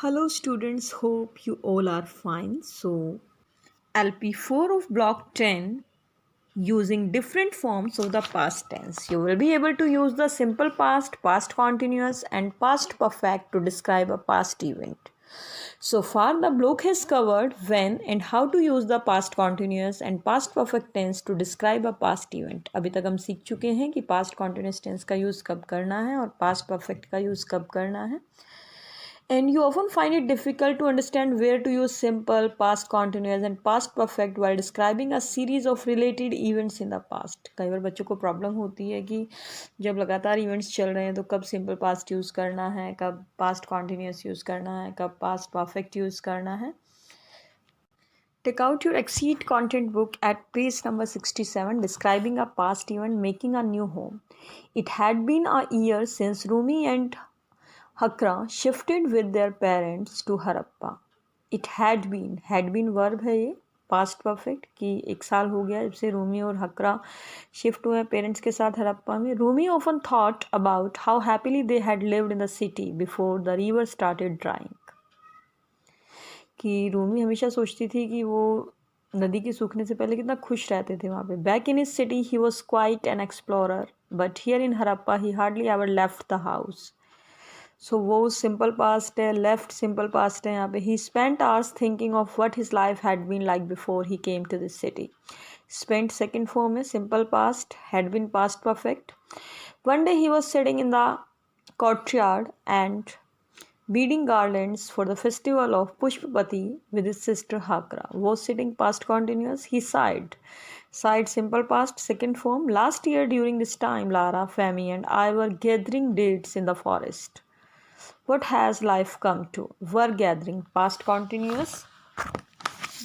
Hello students, hope you all are fine. So LP4 of block 10 using different forms of the past tense. You will be able to use the simple past, past continuous and past perfect to describe a past event. So far the block has covered when and how to use the past continuous and past perfect tense to describe a past event. अभी तक हम सीख चुके हैं कि past continuous tense का use कब करना है और past perfect का यूज़ कब करना है. And you often find it difficult to understand where to use simple, past continuous and past perfect while describing a series of related events in the past. कई बार बच्चों को प्रॉब्लम होती है कि जब लगातार इवेंट्स चल रहे हैं तो कब सिंपल पास्ट यूज़ करना है, कब पास्ट कॉन्टिन्यूस यूज़ करना है, कब पास्ट परफेक्ट यूज़ करना है. Take out your Exceed content book at page number 67 describing a past event making a new home. It had been a year since Rumi and Hakra shifted with their parents to Harappa. It had been verb है ये past perfect कि एक साल हो गया जब से रूमी और हकरा शिफ्ट हुए पेरेंट्स के साथ हरप्पा में. Rumi often thought about how happily they had lived in the city before the river started drawing. कि रूमी हमेशा सोचती थी कि वो नदी के सूखने से पहले कितना खुश रहते थे वहाँ पे. Back in his city he was quite an explorer but here in Harappa he hardly ever left the house. So वो सिंपल पास्ट है, लेफ्ट सिंपल पास्ट है यहाँ पे. He spent hours thinking of what his life had been like before he came to this city. Spent second form है, simple past, had been past perfect. One day he was sitting in the courtyard and beading garlands for the festival of Pushpapati with his sister Hakra. Was sitting past continuous. He sighed. Sighed simple past second form. Last year during this time, Lara, Femi and I were gathering dates in the forest. What has life come to? Were gathering past continuous.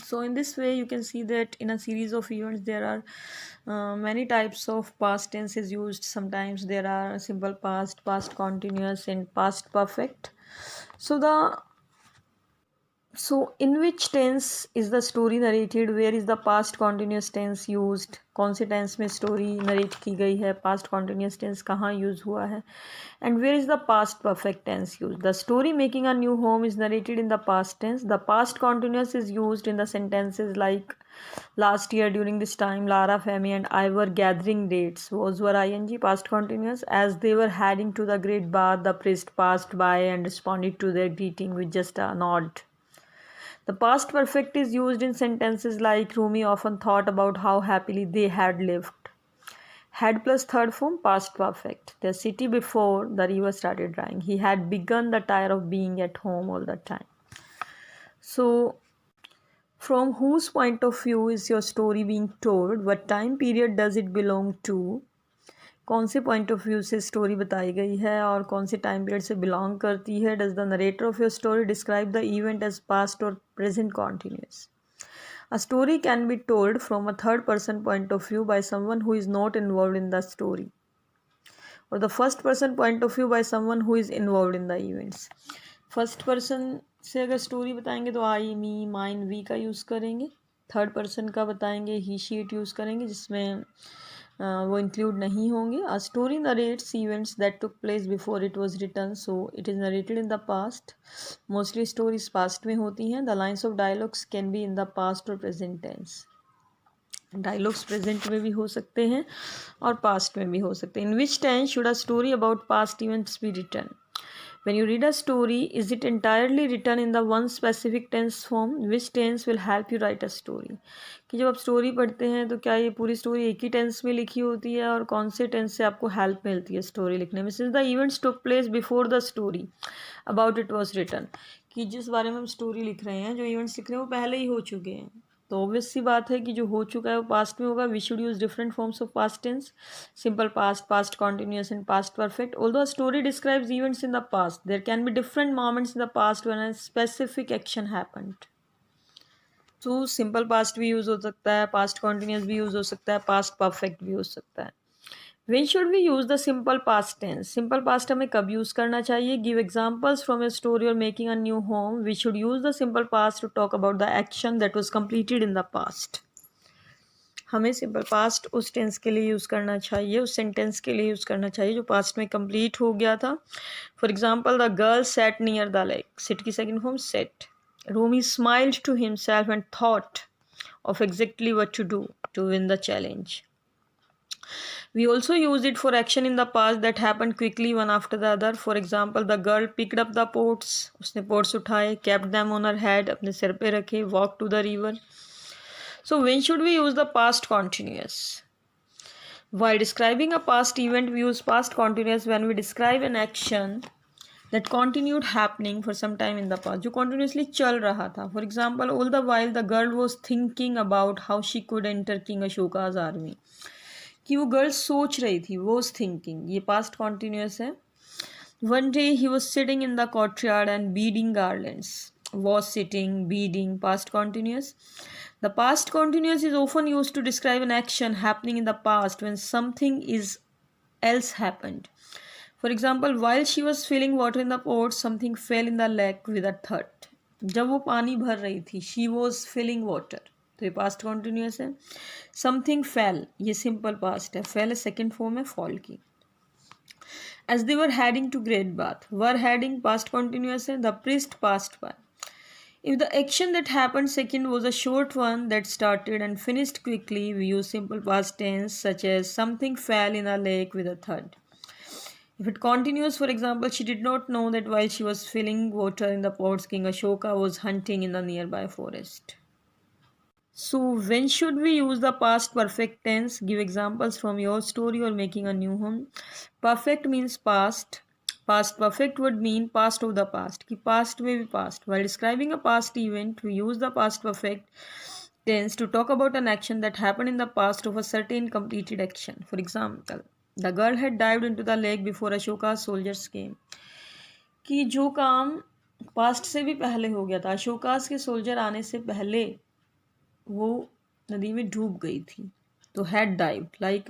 So in this way you can see that in a series of events there are many types of past tenses used. Sometimes there are simple past, past continuous and past perfect. So in which tense is the story narrated? Where is the past continuous tense used? कौन से tense में story narrate की गई है? Past continuous tense कहाँ use हुआ है? And where is the past perfect tense used? The story making a new home is narrated in the past tense. The past continuous is used in the sentences like last year during this time Lara, Femi and I were gathering dates. Was were ing past continuous. As they were heading to the great bath, the priest passed by and responded to their greeting with just a nod. The past perfect is used in sentences like Rumi often thought about how happily they had lived. Had plus third form past perfect. The city before the river started drying. He had begun the tire of being at home all the time. So, from whose point of view is your story being told? What time period does it belong to? कौन से point of view से story बताई गई है और कौन से time period से बिलोंग करती है. Does the narrator of your story describe the event as past और present continuous. A story can be told from a third person point of view by someone who is not involved in the story, or the first person point of view by someone who is involved in the events. First person से अगर story बताएंगे तो आई, मी, mine, we का use करेंगे. Third person का बताएंगे ही, she, it use करेंगे जिसमें वो इंक्लूड नहीं होंगे. A story narrates events that took place before it was written, so it is narrated in the past. Mostly stories past में होती हैं. The lines of dialogues can be in the past और present tense. Dialogues present में भी हो सकते हैं और पास्ट में भी हो सकते हैं. In which tense should a story about past events be written? When you read a story, is it entirely written in the one specific tense form? Which tense will help you write a story? कि जब आप story पढ़ते हैं तो क्या ये पूरी story एक ही टेंस में लिखी होती है और कौन से टेंस से आपको हेल्प मिलती है स्टोरी लिखने में? Since the events took place before the story about it was written, कि जिस बारे में हम स्टोरी लिख रहे हैं, जो इवेंट्स लिख रहे हैं वो पहले ही हो चुके हैं, तो ऑब्वियस सी बात है कि जो हो चुका है वो पास्ट में होगा. We should use different forms of past tense, simple past, past continuous and past perfect. Although a story describes events in the past, there can be different moments in the past when a specific action happened. तो simple past भी use हो सकता है, past continuous भी use हो सकता है, past perfect भी हो सकता है. When should we use the simple past tense? Simple past हमें कब यूज़ करना चाहिए? Give examples from a story or making a new home. We should use the simple past to talk about the action that was completed in the past. हमें simple past उस tense के लिए use करना चाहिए, उस sentence के लिए use करना चाहिए जो पास्ट में कंप्लीट हो गया था. For example, the girl sat near the lake. Sit की second form sat. Rumi smiled to himself and thought of exactly what to do to win the challenge. We also use it for action in the past that happened quickly one after the other. For example, the girl picked up the pots. उसने pots उठाए, kept them on her head, अपने सिर पे रखे, walked to the river. So when should we use the past continuous? While describing a past event, we use past continuous when we describe an action that continued happening for some time in the past, जो continuously चल रहा था. For example, all the while the girl was thinking about how she could enter King Ashoka's army. कि वो girl सोच रही थी, was thinking, ये past continuous है. One day he was sitting in the courtyard and beading garlands. Was sitting, beading, past continuous. The past continuous is often used to describe an action happening in the past when something else happened. For example, while she was filling water in the pot, something fell in the lake with a thud. जब वो पानी भर रही थी, she was filling water. तो ये past continuous है. Something fail, ये सिंपल पास्ट है. फेल सेकेंड फॉर्म है फॉल की. As they were heading to great bath, were heading past continuous है. The priest passed by. If the action that happened second was a short one that started and finished quickly, we use simple past tense such as something fell in a lake with a thud. If it continues, for example, she did not know that while she was filling water in the pots, King Ashoka was hunting in the nearby forest. So when should we use the past perfect tense? Give examples from your story or making a new one. Perfect means past. Past perfect would mean past of the past. कि past में भी past. While describing a past event, we use the past perfect tense to talk about an action that happened in the past of a certain completed action. For example, the girl had dived into the lake before Ashoka's soldiers came. कि जो काम past से भी पहले हो गया था, अशोकास के सोल्जर आने से पहले वो नदी में डूब गई थी. तो हैड डाइव, लाइक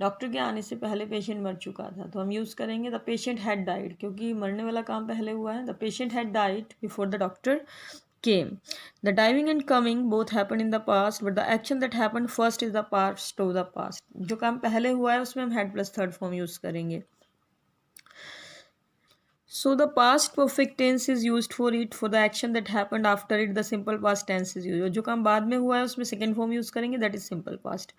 डॉक्टर के आने से पहले पेशेंट मर चुका था, तो हम यूज़ करेंगे द पेशेंट हैड डाइड, क्योंकि मरने वाला काम पहले हुआ है. The patient had died before the doctor came. The diving and coming both happened in the past, but the action that happened first is the past of the past. जो काम पहले हुआ है उसमें हम had plus third form use करेंगे. So the past perfect tense is used for it. For the action that happened after it, the simple past tense is used. जो काम बाद में हुआ है उसमें second form यूज़ करेंगे, that is simple past.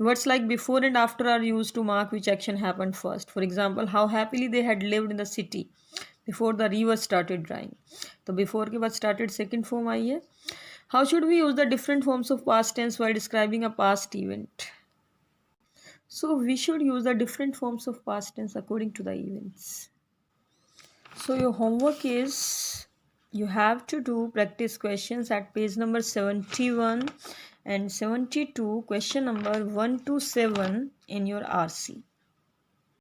Words like before and after are used to mark which action happened first. For example, how happily they had lived in the city before the river started drying. तो before के बाद started second form आई है. How should we use the different forms of past tense while describing a past event? So we should use the different forms of past tense according to the events. So your homework is you have to do practice questions at page number 71 and 72, question number 1 to 7 in your RC.